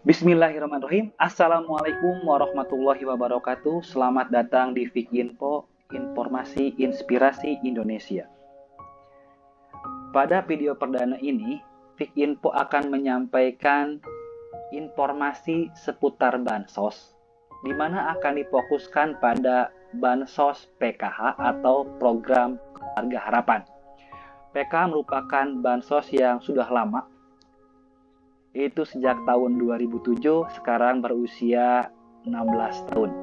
Bismillahirrahmanirrahim. Assalamualaikum warahmatullahi wabarakatuh. Selamat datang di Fik Info, Informasi Inspirasi Indonesia. Pada video perdana ini, Fik Info akan menyampaikan informasi seputar Bansos, di mana akan difokuskan pada Bansos PKH atau Program Keluarga Harapan. PKH merupakan bansos yang sudah lama, yaitu sejak tahun 2007, sekarang berusia 16 tahun.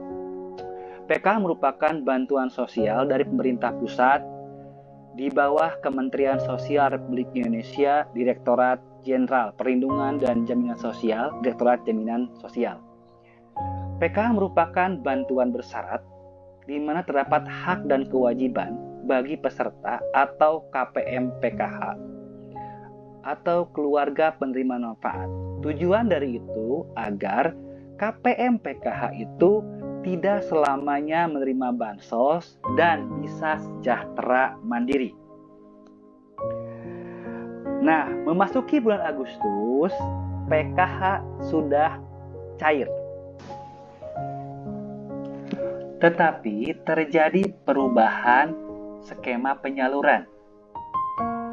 PKH merupakan bantuan sosial dari pemerintah pusat di bawah Kementerian Sosial Republik Indonesia, Direktorat Jenderal Perlindungan dan Jaminan Sosial, Direktorat Jaminan Sosial. PKH merupakan bantuan bersyarat di mana terdapat hak dan kewajiban bagi peserta atau KPM PKH atau keluarga penerima manfaat. Tujuan dari itu agar KPM PKH itu tidak selamanya menerima bansos dan bisa sejahtera mandiri. Nah, memasuki bulan Agustus, PKH sudah cair. Tetapi terjadi perubahan skema penyaluran.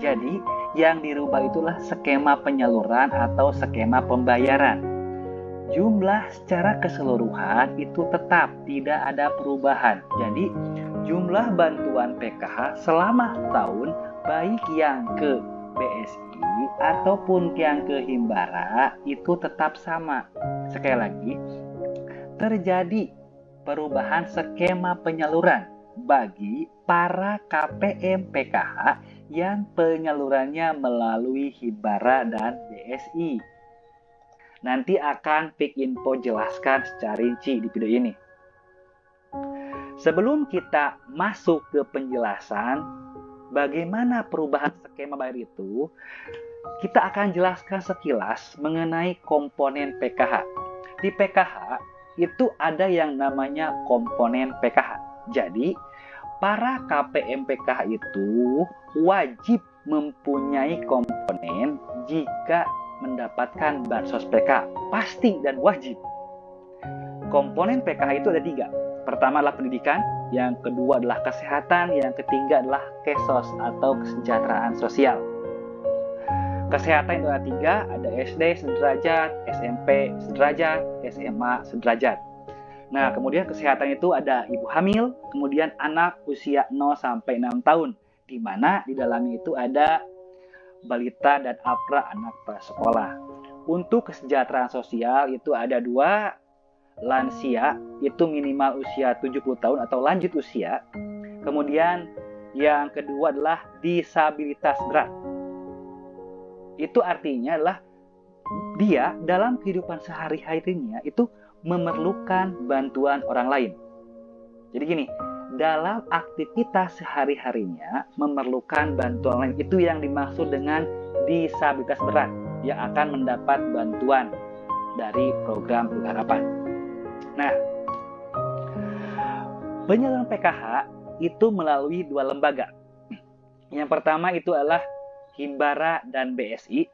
Jadi, yang dirubah itulah skema penyaluran atau skema pembayaran. Jumlah secara keseluruhan itu tetap tidak ada perubahan. Jadi, jumlah bantuan PKH selama tahun baik yang ke BSI ataupun yang ke Himbara itu tetap sama. Sekali lagi, terjadi perubahan skema penyaluran bagi para KPM PKH yang penyalurannya melalui Himbara dan BSI. Nanti akan Fik Info jelaskan secara rinci di video ini. Sebelum kita masuk ke penjelasan bagaimana perubahan skema bayar itu, kita akan jelaskan sekilas mengenai komponen PKH. Di PKH itu ada yang namanya komponen PKH. Jadi, para KPM PKH itu wajib mempunyai komponen jika mendapatkan bansos PKH. Pasti dan wajib. Komponen PKH itu ada 3. Pertama adalah pendidikan, yang kedua adalah kesehatan, yang ketiga adalah KESOS atau kesejahteraan sosial. Kesehatan itu ada 3, ada SD sederajat, SMP sederajat, SMA sederajat. Nah, kemudian kesehatan itu ada ibu hamil, kemudian anak usia 0 sampai 6 tahun, di mana di dalamnya itu ada balita dan apra anak prasekolah. Untuk kesejahteraan sosial itu ada 2, lansia itu minimal usia 70 tahun atau lanjut usia. Kemudian yang kedua adalah disabilitas berat. Itu artinya adalah dia dalam kehidupan sehari-harinya itu memerlukan bantuan orang lain. Jadi gini, dalam aktivitas sehari-harinya memerlukan bantuan lain, itu yang dimaksud dengan disabilitas berat yang akan mendapat bantuan dari program Keluarga Harapan. Nah, penyaluran PKH itu melalui 2 lembaga. Yang pertama itu adalah Himbara dan BSI.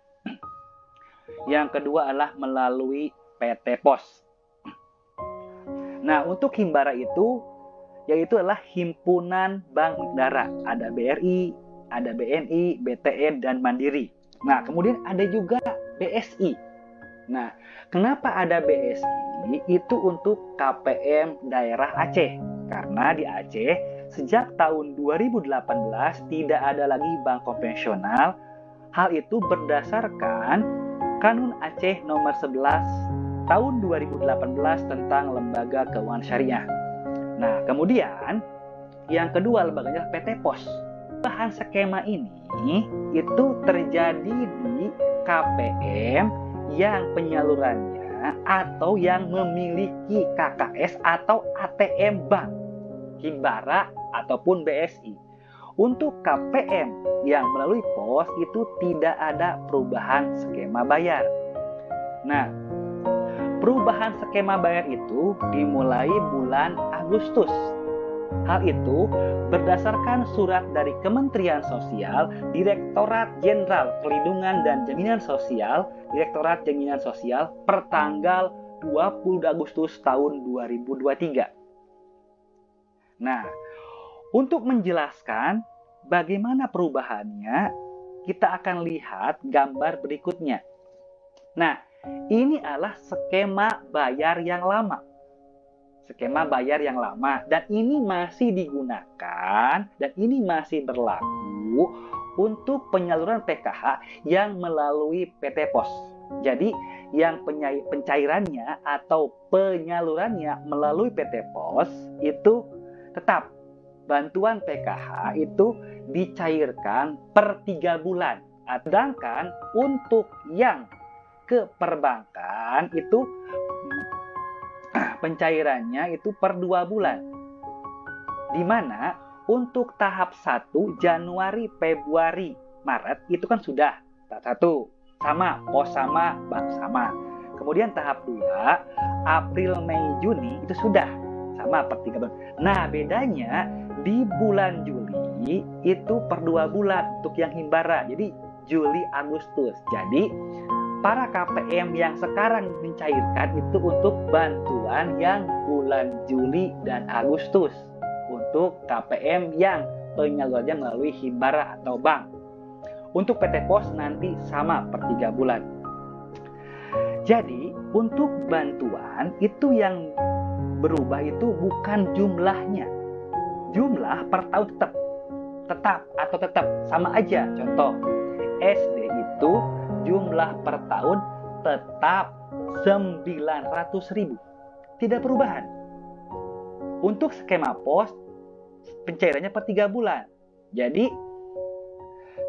Yang kedua adalah melalui PT POS. Nah, untuk Himbara itu yaitu adalah Himpunan Bank Negara. Ada BRI, ada BNI, BTN, dan Mandiri. Nah, kemudian ada juga BSI. Nah, kenapa ada BSI? Itu untuk KPM daerah Aceh. Karena di Aceh, sejak tahun 2018 tidak ada lagi bank konvensional. Hal itu berdasarkan Kanun Aceh nomor 11 tahun 2018 tentang lembaga keuangan syariah. Nah, kemudian yang kedua lembaganya PT POS. Bahan skema ini itu terjadi di KPM yang penyalurannya atau yang memiliki KKS atau ATM bank, Himbara ataupun BSI. Untuk KPM yang melalui POS itu tidak ada perubahan skema bayar. Nah, perubahan skema bayar itu dimulai bulan Agustus. Hal itu berdasarkan surat dari Kementerian Sosial, Direktorat Jenderal Perlindungan dan Jaminan Sosial, Direktorat Jaminan Sosial pertanggal 20 Agustus tahun 2023. Nah, untuk menjelaskan bagaimana perubahannya, kita akan lihat gambar berikutnya. Nah, ini adalah skema bayar yang lama. Skema bayar yang lama, dan ini masih digunakan dan ini masih berlaku untuk penyaluran PKH yang melalui PT Pos. Jadi yang pencairannya atau penyalurannya melalui PT Pos itu tetap bantuan PKH itu dicairkan per 3 bulan. Sedangkan untuk yang ke perbankan itu pencairannya itu per 2 bulan. Di mana untuk tahap 1 Januari, Februari, Maret itu kan sudah tahap 1 sama, pos sama, bank sama. Kemudian tahap 2 April, Mei, Juni itu sudah sama per 3 bulan. Nah, bedanya di bulan Juli itu per 2 bulan untuk yang himbara. Jadi Juli, Agustus. Jadi para KPM yang sekarang mencairkan itu untuk bantuan yang bulan Juli dan Agustus. Untuk KPM yang penyalurannya melalui himbara atau bank. Untuk PT Pos nanti sama per 3 bulan. Jadi untuk bantuan itu yang berubah itu bukan jumlahnya. Jumlah per tahun tetap sama aja. Contoh, SD itu jumlah per tahun tetap 900.000. Tidak perubahan. Untuk skema pos, pencairannya per 3 bulan. Jadi,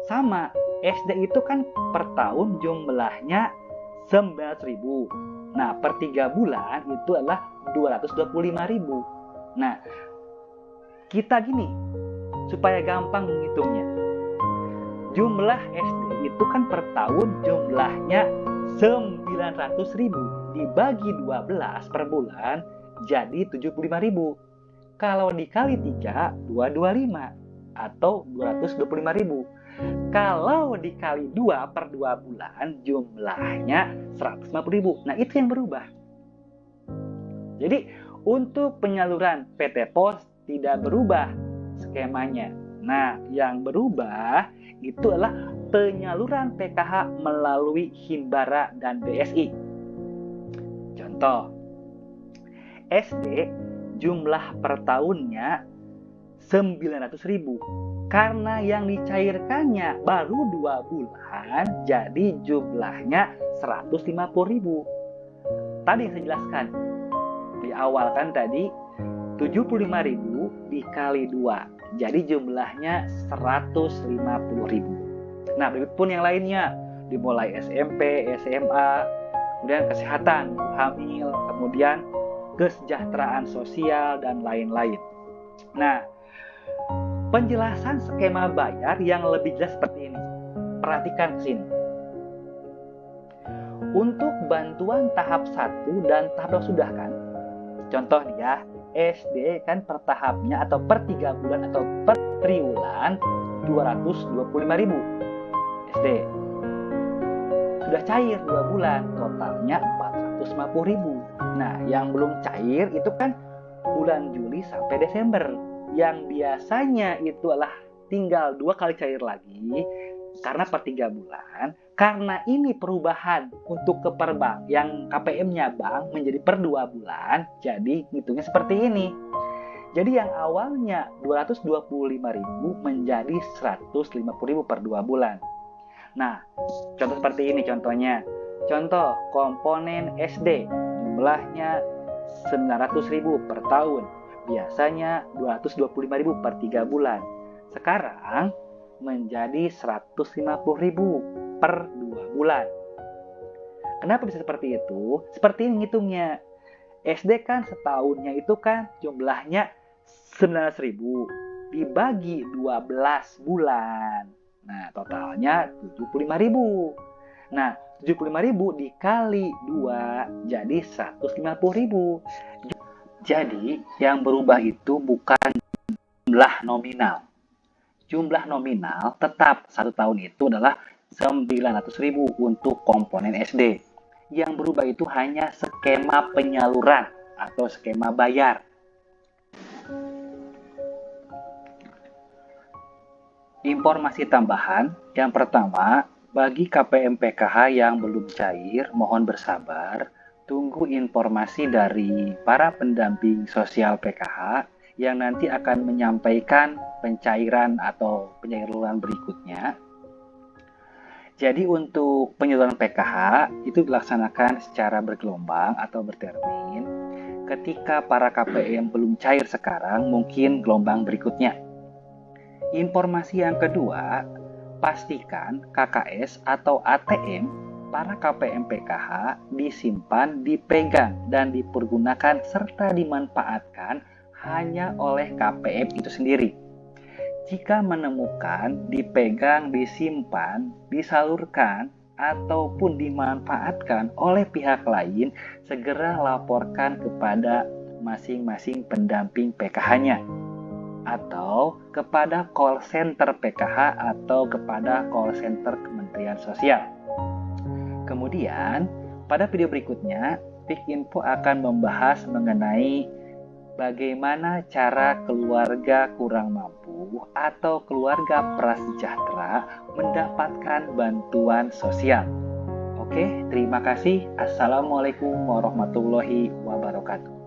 sama. SD itu kan per tahun jumlahnya 900.000. Nah, per 3 bulan itu adalah 225.000. Nah, kita gini, supaya gampang menghitungnya. Jumlah SD itu kan per tahun jumlahnya 900.000 dibagi 12 per bulan jadi 75.000. Kalau dikali 3, 225 atau 225.000. Kalau dikali 2 per 2 bulan jumlahnya 150.000. Nah, itu yang berubah. Jadi, untuk penyaluran PT Pos tidak berubah skemanya. Nah, yang berubah itu adalah penyaluran PKH melalui himbara dan BSI. Contoh, SD jumlah per tahunnya 900.000. Karena yang dicairkannya baru 2 bulan, jadi jumlahnya 150.000. Tadi yang saya jelaskan di awal kan tadi 75.000 dikali 2. Jadi jumlahnya 150.000. Nah, begitu pun yang lainnya. Dimulai SMP, SMA, kemudian kesehatan, hamil, kemudian kesejahteraan sosial, dan lain-lain. Nah, penjelasan skema bayar yang lebih jelas seperti ini. Perhatikan ke sini. Untuk bantuan tahap 1 dan tahap 2 sudah kan? Contoh nih ya, SD kan per tahapnya atau per 3 bulan atau per triwulan 225.000 SD. Sudah cair 2 bulan, totalnya 450.000. Nah, yang belum cair itu kan bulan Juli sampai Desember. Yang biasanya itu adalah tinggal 2 kali cair lagi karena per 3 bulan. Karena ini perubahan untuk ke perbank yang KPM-nya bank menjadi per 2 bulan, jadi hitungnya seperti ini. Jadi yang awalnya 225.000 menjadi 150.000 per 2 bulan. Nah, contoh seperti ini contohnya. Contoh komponen SD jumlahnya 900.000 per tahun. Biasanya 225.000 per 3 bulan. Sekarang menjadi 150.000 per 2 bulan. Kenapa bisa seperti itu? Seperti ini ngitungnya. SD kan setahunnya itu kan jumlahnya 900.000 dibagi 12 bulan. Nah, totalnya 75.000. Nah, 75.000 dikali 2 jadi 150.000. Jadi, yang berubah itu bukan jumlah nominal. Jumlah nominal tetap 1 tahun itu adalah 900.000 untuk komponen SD. Yang berubah itu hanya skema penyaluran atau skema bayar. Informasi tambahan, yang pertama, bagi KPM PKH yang belum cair, mohon bersabar, tunggu informasi dari para pendamping sosial PKH yang nanti akan menyampaikan pencairan atau penyaluran berikutnya. Jadi untuk penyaluran PKH itu dilaksanakan secara bergelombang atau bertermin. Ketika para KPM belum cair sekarang, mungkin gelombang berikutnya. Informasi yang kedua, pastikan KKS atau ATM para KPM PKH disimpan, dipegang, dan dipergunakan serta dimanfaatkan hanya oleh KPM itu sendiri. Jika menemukan, dipegang, disimpan, disalurkan, ataupun dimanfaatkan oleh pihak lain, segera laporkan kepada masing-masing pendamping PKH-nya atau kepada call center PKH atau kepada call center Kementerian Sosial. Kemudian, pada video berikutnya, PIK Info akan membahas mengenai bagaimana cara keluarga kurang mampu atau keluarga prasejahtera mendapatkan bantuan sosial. Oke, terima kasih. Assalamualaikum warahmatullahi wabarakatuh.